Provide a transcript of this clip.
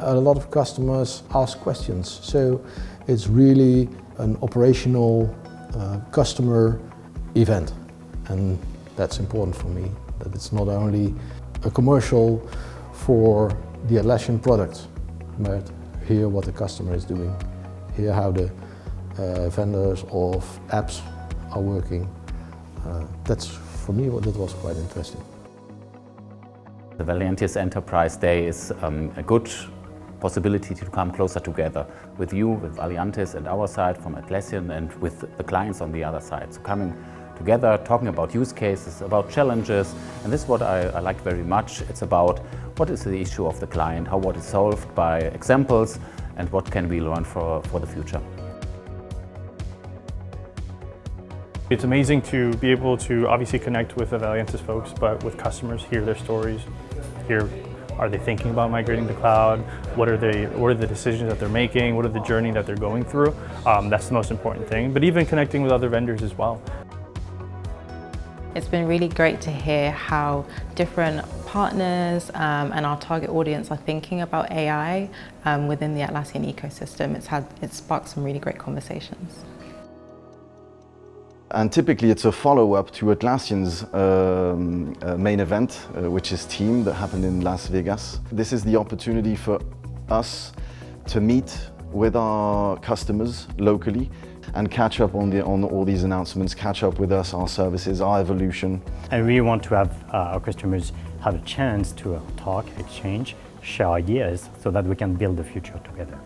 A lot of customers ask questions, so it's really an operational customer event, and that's important for me, that it's not only a commercial for the Atlassian product, but hear what the customer is doing, hear how the vendors of apps are working. That's, for me, that was quite interesting. The Valiantys Enterprise Day is a good possibility to come closer together with you, with Valiantys and our side from Atlassian, and with the clients on the other side. So coming together, talking about use cases, about challenges, and this is what I like very much. It's about what is the issue of the client, how what is solved by examples, and what can we learn for the future. It's amazing to be able to obviously connect with the Valiantys folks, but with customers, hear their stories, hear are they thinking about migrating to cloud, what are the decisions that they're making, what are the journey that they're going through. That's the most important thing, but even connecting with other vendors as well. It's been really great to hear how different partners and our target audience are thinking about AI within the Atlassian ecosystem. It's sparked some really great conversations. And typically it's a follow-up to Atlassian's main event, which is Team, that happened in Las Vegas. This is the opportunity for us to meet with our customers locally and catch up on all these announcements, catch up with us, our services, our evolution. And we want to have our customers have a chance to talk, exchange, share ideas so that we can build the future together.